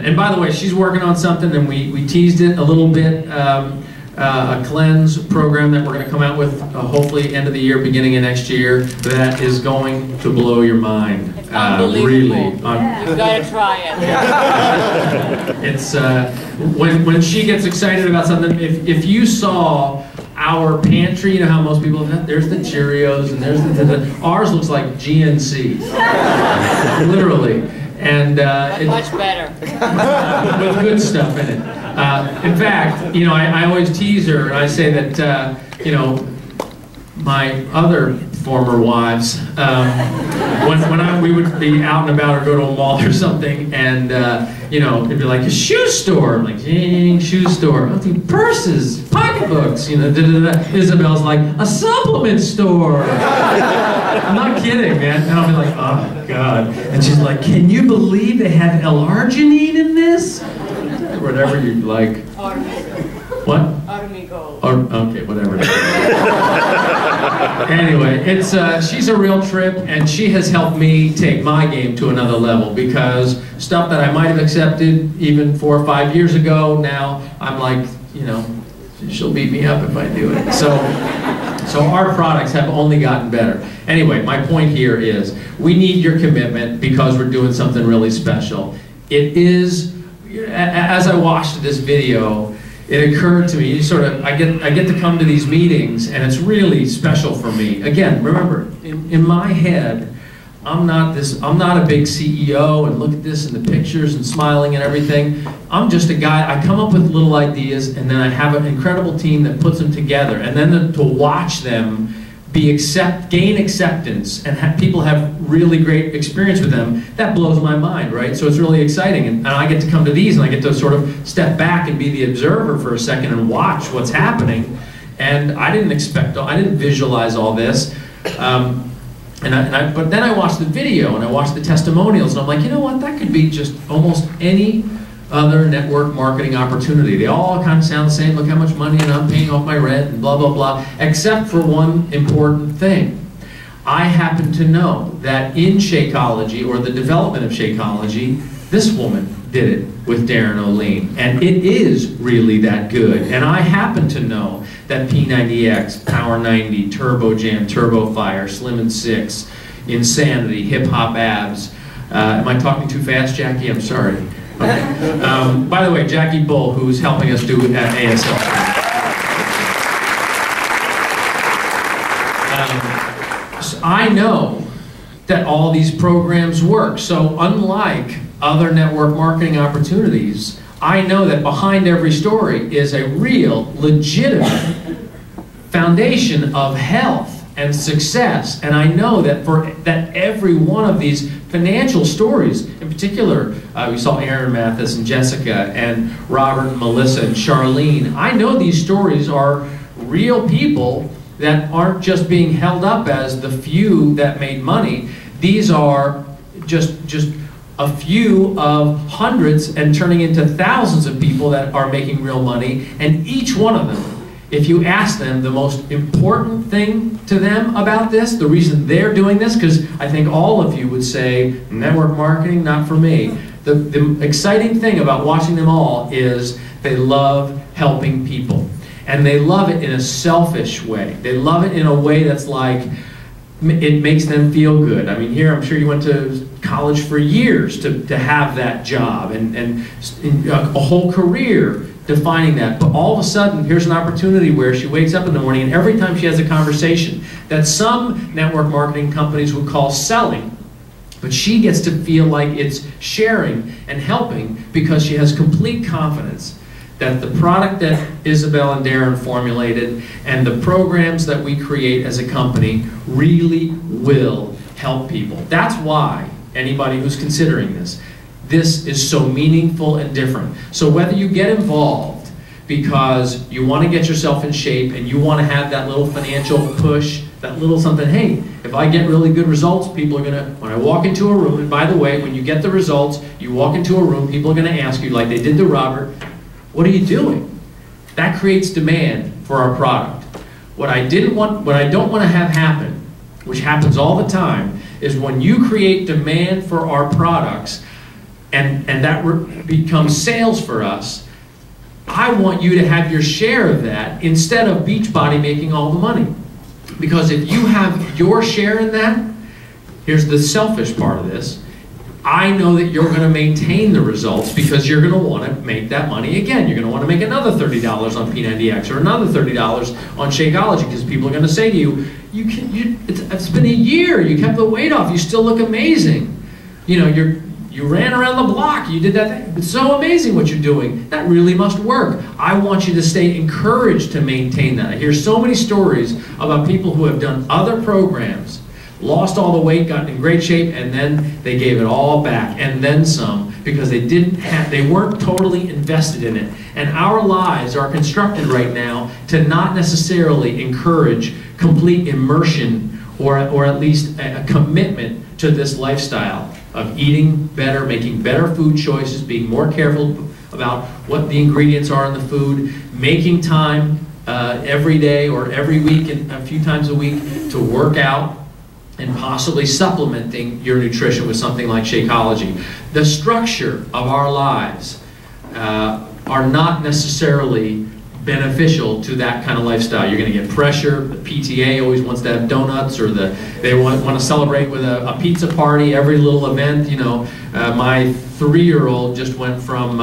And by the way, she's working on something, and we teased it a little bit, a cleanse program that we're going to come out with hopefully end of the year, beginning of next year, that is going to blow your mind. It's unbelievable. Really. You've got to try it. It's, when she gets excited about something, if you saw our pantry, you know how most people have, there's the Cheerios and there's the ours looks like GNC, literally, and it's much better with good stuff in it. In fact, you know, I always tease her and I say that you know, my other former wives, when we would be out and about or go to a mall or something, and you know, it'd be like a shoe store. I'm like, dang, shoe store. I think purses, pocketbooks, you know. Isabel's like, a supplement store. I'm not kidding, man. And I'll be like, oh God. And she's like, can you believe they have L-arginine in this? Whatever you like. What? Armigo. Okay, whatever. Anyway, it's she's a real trip, and she has helped me take my game to another level, because stuff that I might have accepted even 4 or 5 years ago, now I'm like, you know, she'll beat me up if I do it. So our products have only gotten better. Anyway, my point here is we need your commitment because we're doing something really special. It is, as I watched this video, it occurred to me, I get to come to these meetings, and it's really special for me. Again, remember, in my head, I'm not a big CEO and look at this and the pictures and smiling and everything. I'm just a guy, I come up with little ideas, and then I have an incredible team that puts them together, and then to watch them gain acceptance and people have really great experience with them, that blows my mind, right? So it's really exciting, and I get to come to these and I get to sort of step back and be the observer for a second and watch what's happening. And I didn't visualize all this, but then I watched the video and I watched the testimonials, and I'm like, you know what, that could be just almost any other network marketing opportunity. They all kind of sound the same. Look how much money and I'm paying off my rent and blah, blah, blah, except for one important thing. I happen to know that in Shakeology, or the development of Shakeology, this woman did it with Darren O'Lean, and it is really that good. And I happen to know that P90X, Power 90, Turbo Jam, Turbo Fire, Slim and Six, Insanity, Hip Hop Abs. Am I talking too fast, Jackie? I'm sorry. Okay. By the way, Jackie Bull, who's helping us do ASL. So I know that all these programs work. So unlike other network marketing opportunities, I know that behind every story is a real, legitimate foundation of health and success. And I know that every one of these financial stories, in particular, we saw Aaron Mathis and Jessica and Robert and Melissa and Charlene. I know these stories are real people that aren't just being held up as the few that made money. These are just a few of hundreds and turning into thousands of people that are making real money. And each one of them, if you ask them the most important thing to them about this, the reason they're doing this, because I think all of you would say, network marketing, not for me. The exciting thing about watching them all is they love helping people. And they love it in a selfish way. They love it in a way that's like, it makes them feel good. I mean, here, I'm sure you went to college for years to have that job, and a whole career defining that. But all of a sudden, here's an opportunity where she wakes up in the morning, and every time she has a conversation that some network marketing companies would call selling, but she gets to feel like it's sharing and helping, because she has complete confidence that the product that Isabel and Darren formulated and the programs that we create as a company really will help people. That's why anybody who's considering this is so meaningful and different. So whether you get involved because you want to get yourself in shape and you want to have that little financial push, that little something, hey, if I get really good results, people are going to, when I walk into a room, and by the way, when you get the results, you walk into a room, people are going to ask you, like they did to Robert, what are you doing? That creates demand for our product. What I don't want to have happen, which happens all the time, is when you create demand for our products, and that becomes sales for us, I want you to have your share of that instead of Beachbody making all the money. Because if you have your share in that, here's the selfish part of this, I know that you're going to maintain the results because you're going to want to make that money again. You're going to want to make another $30 on P90X or another $30 on Shakeology, because people are going to say to you, it's been a year, you kept the weight off, you still look amazing. You know, you ran around the block, you did that thing. It's so amazing what you're doing. That really must work. I want you to stay encouraged to maintain that. I hear so many stories about people who have done other programs, lost all the weight, gotten in great shape, and then they gave it all back, and then some, because they weren't totally invested in it. And our lives are constructed right now to not necessarily encourage complete immersion or at least a commitment to this lifestyle of eating better, making better food choices, being more careful about what the ingredients are in the food, making time every day or every week and a few times a week to work out, and possibly supplementing your nutrition with something like Shakeology. The structure of our lives are not necessarily beneficial to that kind of lifestyle. You're going to get pressure. The PTA always wants to have donuts, or they want to celebrate with a pizza party every little event. You know, my 3-year-old just went from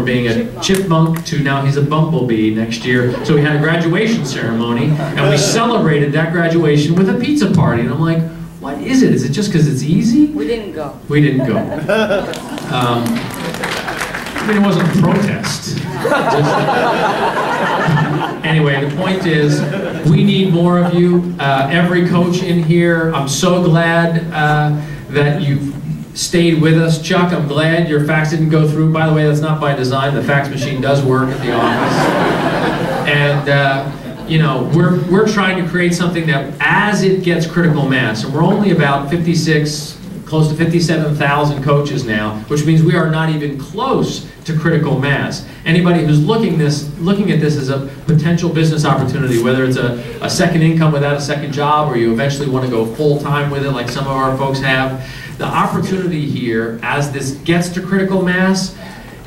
being a chipmunk to now he's a bumblebee next year. So we had a graduation ceremony, and we celebrated that graduation with a pizza party. And I'm like, what is it? Is it just because it's easy? We didn't go. We didn't go. I mean, it wasn't a protest. Anyway, the point is, we need more of you. Every coach in here, I'm so glad that you've stayed with us. Chuck, I'm glad your fax didn't go through. By the way, that's not by design. The fax machine does work at the office. And you know, we're trying to create something that, as it gets critical mass, and we're only about 56, close to 57,000 coaches now, which means we are not even close to critical mass. Anybody who's looking at this as a potential business opportunity, whether it's a second income without a second job, or you eventually want to go full-time with it like some of our folks have, the opportunity here, as this gets to critical mass,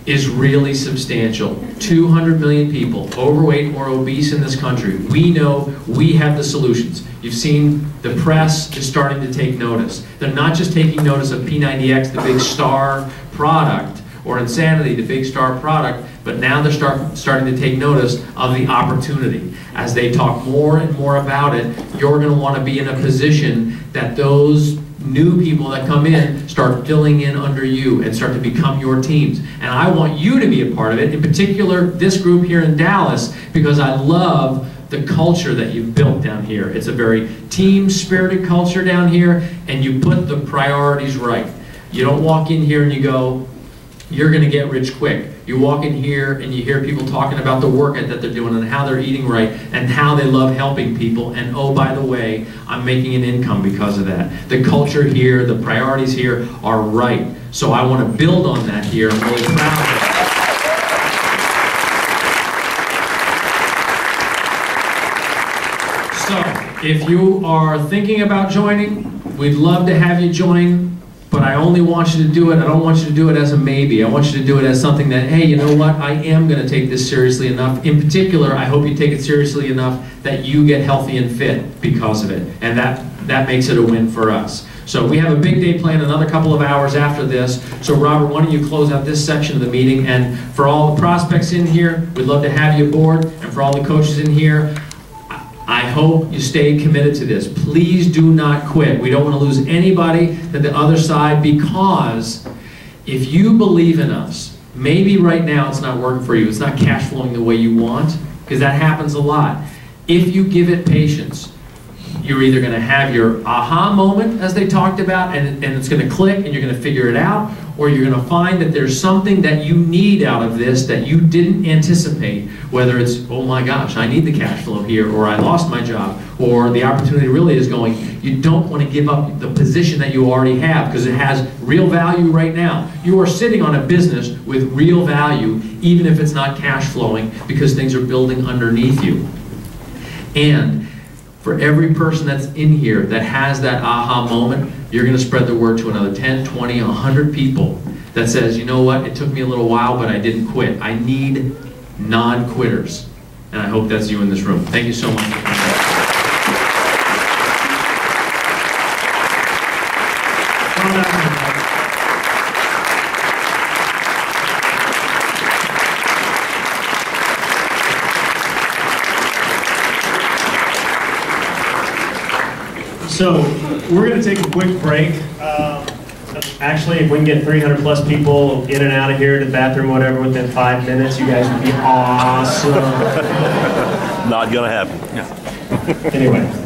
is really substantial. 200 million people, overweight or obese in this country. We know we have the solutions. You've seen the press is starting to take notice. They're not just taking notice of P90X, the big star product, or Insanity, the big star product, but now they're starting to take notice of the opportunity. As they talk more and more about it, you're going to want to be in a position that those new people that come in start filling in under you and start to become your teams. And I want you to be a part of it, in particular this group here in Dallas, because I love the culture that you've built down here. It's a very team-spirited culture down here, and you put the priorities right. You don't walk in here and you go, you're going to get rich quick. You walk in here and you hear people talking about the work that they're doing and how they're eating right and how they love helping people. And oh, by the way, I'm making an income because of that. The culture here, the priorities here are right. So I want to build on that here. I'm really proud of it. So if you are thinking about joining, we'd love to have you join. But I only want you to do it, I don't want you to do it as a maybe. I want you to do it as something that, hey, you know what, I am going to take this seriously enough. In particular, I hope you take it seriously enough that you get healthy and fit because of it. And that makes it a win for us. So we have a big day planned, another couple of hours after this. So Robert, why don't you close out this section of the meeting? And for all the prospects in here, we'd love to have you aboard. And for all the coaches in here, I hope you stay committed to this. Please do not quit. We don't want to lose anybody to the other side, because if you believe in us, maybe right now it's not working for you. It's not cash flowing the way you want, because that happens a lot. If you give it patience, you're either going to have your aha moment, as they talked about, and it's going to click and you're going to figure it out, or you're going to find that there's something that you need out of this that you didn't anticipate, whether it's, oh my gosh, I need the cash flow here, or I lost my job, or the opportunity really is going. You don't want to give up the position that you already have, because it has real value right now. You are sitting on a business with real value, even if it's not cash flowing, because things are building underneath you. And for every person that's in here that has that aha moment, you're going to spread the word to another 10, 20, 100 people that says, you know what, it took me a little while, but I didn't quit. I need non-quitters. And I hope that's you in this room. Thank you so much. So we're going to take a quick break. Actually, if we can get 300 plus people in and out of here to the bathroom, whatever, within 5 minutes, you guys would be awesome. Not gonna happen. Anyway.